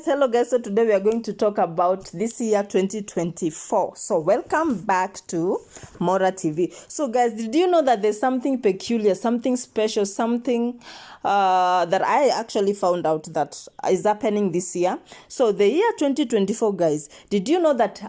Hello guys, so today we are going to talk about this year 2024. So welcome back to Mora TV. So guys, did you know that there's something peculiar, something special, something that I actually found out that is happening this year? So the year 2024, guys, did you know that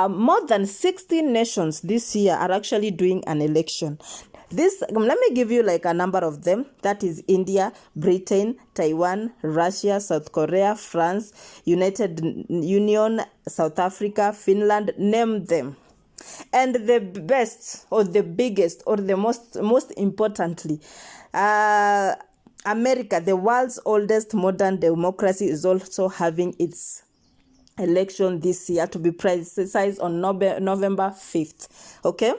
more than 16 nations this year are actually doing an election? Let me give you like a number of them. That is India, Britain, Taiwan, Russia, South Korea, France, United Union, South Africa, Finland, name them. And the best or the biggest or the most importantly, America, the world's oldest modern democracy, is also having its election this year, to be precise, on November 5th. Okay,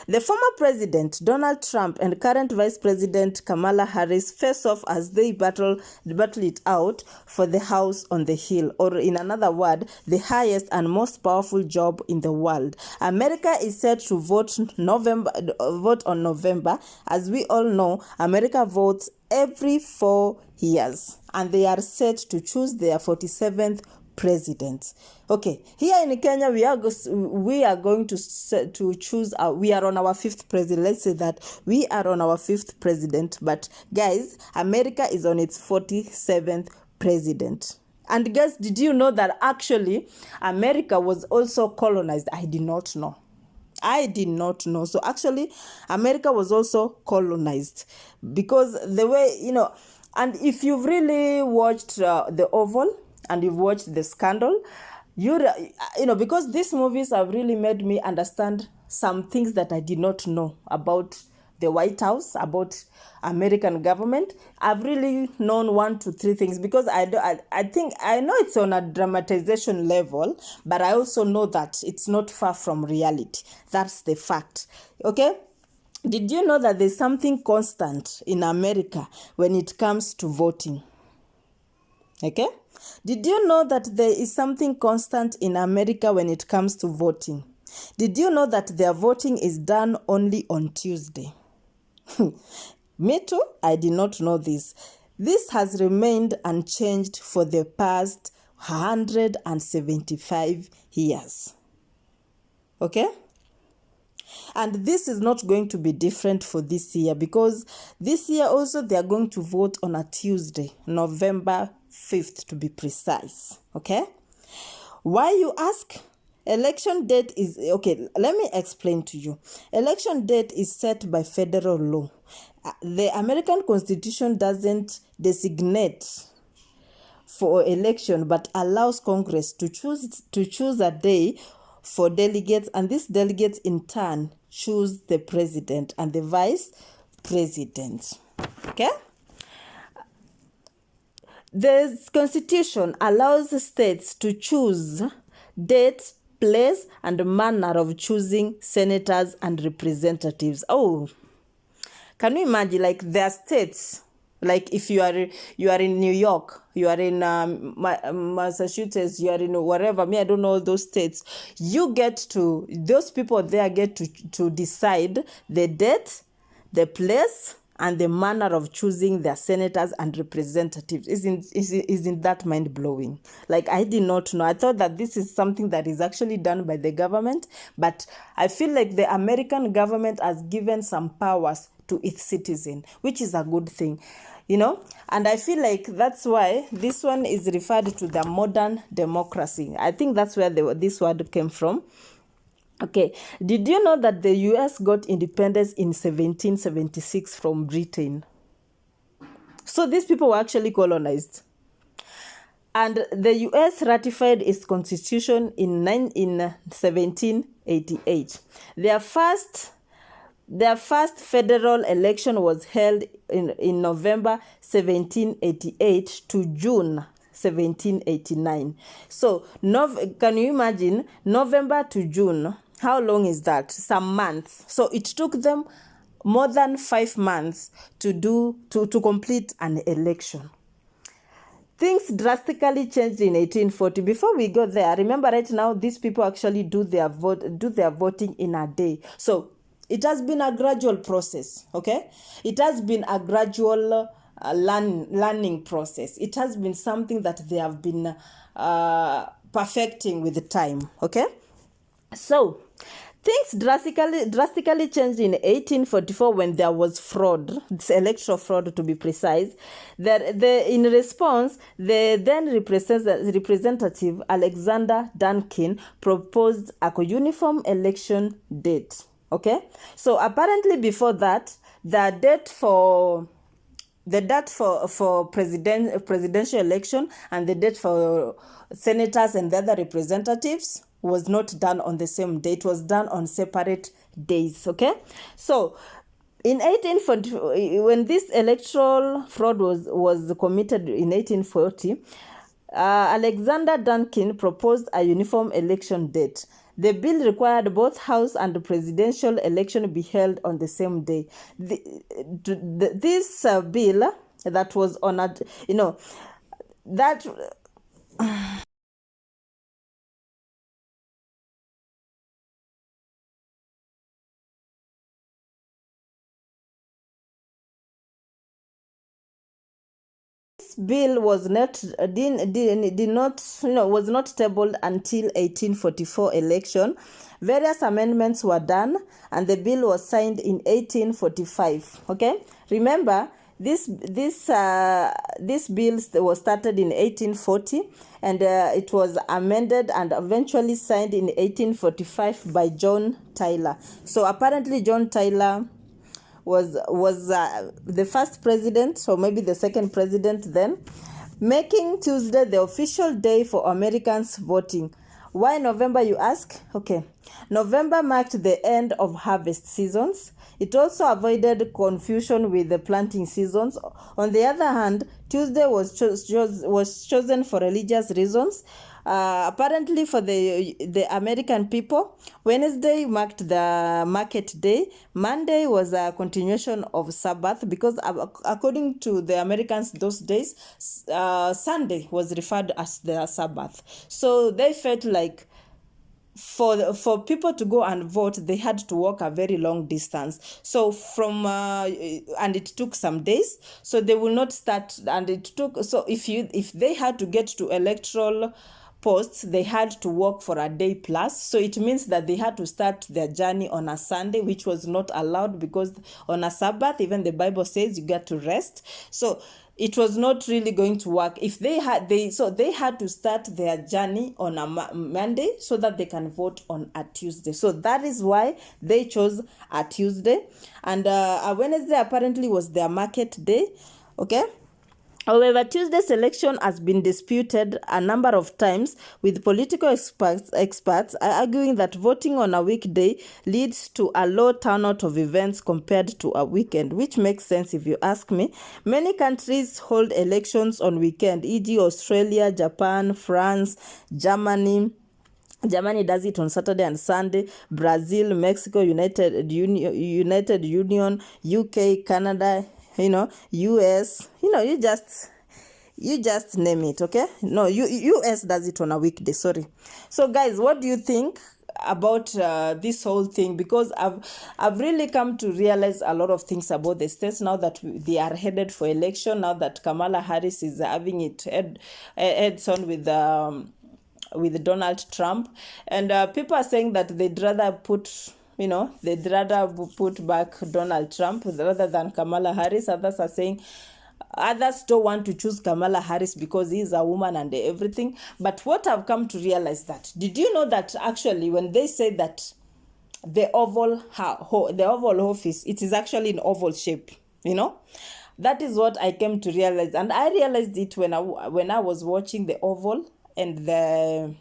the former president Donald Trump and current vice president Khamala Harris face off as they battle it out for the house on the hill, or in another word, the highest and most powerful job in the world. America is set to vote on November. As we all know, America votes every 4 years, and they are set to choose their 47th president. Okay, here in Kenya we are going to choose we are on our 5th president. Let's say that we are on our 5th president, but guys, America is on its 47th president. And guys, did you know that actually America was also colonized? I did not know. So actually America was also colonized, because the way, and if you've really watched The Oval and you've watched The Scandal, because these movies have really made me understand some things that I did not know about the White House, about American government. I've really known 1 to 3 things, because I think I know it's on a dramatization level, but I also know that it's not far from reality. That's the fact. Okay, did you know that there's something constant in America when it comes to voting? Okay, did you know that there is something constant in America when it comes to voting? Did you know that their voting is done only on Tuesday? Me too, I did not know this. This has remained unchanged for the past 175 years. Okay? And this is not going to be different for this year, because this year also they are going to vote on a Tuesday, November 5th to be precise. Okay? Why, you ask? Election date is, okay, let me explain to you. Election date is set by federal law. The American Constitution doesn't designate for election, but allows Congress to choose a day for delegates, and these delegates in turn choose the president and the vice president. Okay? The Constitution allows states to choose date, place, and manner of choosing senators and representatives. Oh, can you imagine? Like, there are states, like if you are in New York, you are in Massachusetts, you are in wherever, I don't know those states, those people there get to decide the date, the place, and the manner of choosing their senators and representatives. Isn't that mind-blowing? Like, I did not know. I thought that this is something that is actually done by the government, but I feel like the American government has given some powers to its citizen, which is a good thing, and I feel like that's why this one is referred to the modern democracy. I think that's where this word came from. Okay, did you know that the US got independence in 1776 from Britain? So these people were actually colonized. And the US ratified its constitution in 1788. Their first federal election was held in November 1788 to June 1789. So can you imagine, November to June? How long is that? Some months. So it took them more than 5 months to complete an election. Things drastically changed in 1840. Before we go there, remember right now, these people actually do their voting in a day. So it has been a gradual process, okay? It has been a gradual learning process. It has been something that they have been perfecting with the time. Okay, so things drastically changed in 1844 when there was fraud, it's electoral fraud to be precise. In response, the then representative Alexander Duncan proposed a uniform election date. Okay, so apparently before that, the date for presidential election and the date for senators and the other representatives was not done on the same day. It was done on separate days. Okay, so in 1840, when this electoral fraud was committed in 1840, Alexander Duncan proposed a uniform election date. The bill required both House and presidential election be held on the same day. This bill that was on a, that bill was not was not tabled until 1844 election. Various amendments were done and the bill was signed in 1845. Okay, remember this bill was started in 1840 and it was amended and eventually signed in 1845 by John Tyler. So apparently John Tyler was the first president, or maybe the second president then, making Tuesday the official day for Americans voting. Why November, you ask? Okay, November marked the end of harvest seasons. It also avoided confusion with the planting seasons. On the other hand, Tuesday was chosen for religious reasons. Apparently for the American people, Wednesday marked the market day. Monday was a continuation of Sabbath because according to the Americans those days, Sunday was referred as their Sabbath. So they felt like for people to go and vote, they had to walk a very long distance. So and it took some days. So they will not start, and it took, so if they had to get to electoral posts, they had to walk for a day plus. So it means that they had to start their journey on a Sunday, which was not allowed because on a Sabbath, even the Bible says you got to rest. So it was not really going to work. If they had to start their journey on a Monday so that they can vote on a Tuesday. So that is why they chose a Tuesday, and a Wednesday apparently was their market day. Okay. However, Tuesday's election has been disputed a number of times, with political experts arguing that voting on a weekday leads to a low turnout of events compared to a weekend, which makes sense if you ask me. Many countries hold elections on weekend, e.g. Australia, Japan, France, Germany. Germany does it on Saturday and Sunday. Brazil, Mexico, United Union, UK, Canada, US, you just name it. Okay, no, US does it on a weekday. Sorry. So guys, what do you think about this whole thing? Because I've really come to realize a lot of things about the states now that they are headed for election, now that Kamala Harris is having it heads on with Donald Trump, and people are saying that they'd rather put back Donald Trump rather than Kamala Harris. Others don't want to choose Kamala Harris because he's a woman and everything. But what I've come to realize that, did you know that actually when they say that the Oval Office, it is actually in oval shape, That is what I came to realize. And I realized it when I was watching the Oval and the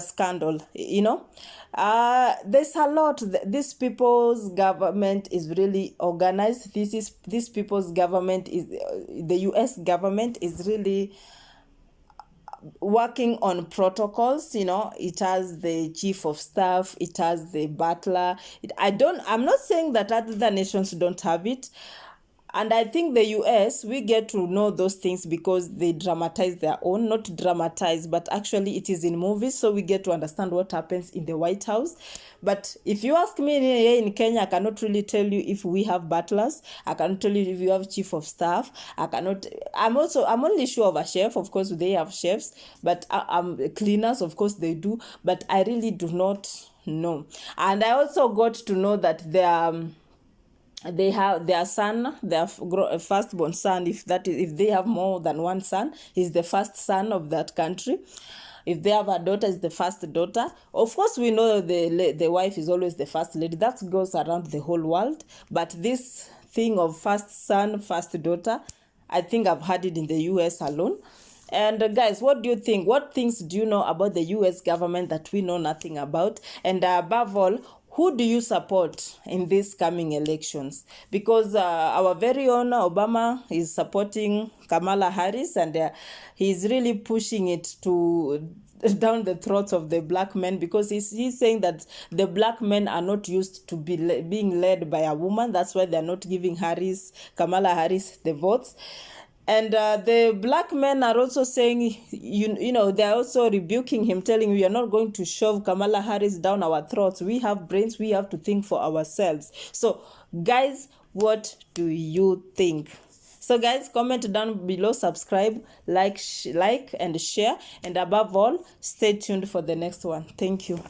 scandal, there's a lot. This people's government is really organized. This people's government is the US government is really working on protocols. It has the chief of staff, it has the butler. I'm not saying that other nations don't have it. And I think the US, we get to know those things because they dramatize their own, not dramatize, but actually it is in movies, so we get to understand what happens in the White House. But if you ask me here in Kenya, I cannot really tell you if we have butlers. I cannot tell you if you have chief of staff. I'm only sure of a chef. Of course, they have chefs, but cleaners, of course, they do. But I really do not know. And I also got to know that they have their son, their firstborn son, if they have more than one son, is the first son of that country. If they have a daughter, is the first daughter. Of course, we know the wife is always the first lady. That goes around the whole world. But this thing of first son, first daughter, I think I've had it in the US alone. And guys, what do you think? What things do you know about the US government that we know nothing about? And above all, who do you support in these coming elections? Because our very own Obama is supporting Khamala Harris, and he's really pushing it to down the throats of the black men, because he's saying that the black men are not used to being led by a woman. That's why they're not giving Khamala Harris the votes. And the black men are also saying, they're also rebuking him, telling we are not going to shove Khamala Harris down our throats. We have brains. We have to think for ourselves. So, guys, what do you think? So, guys, comment down below, subscribe, like and share. And above all, stay tuned for the next one. Thank you.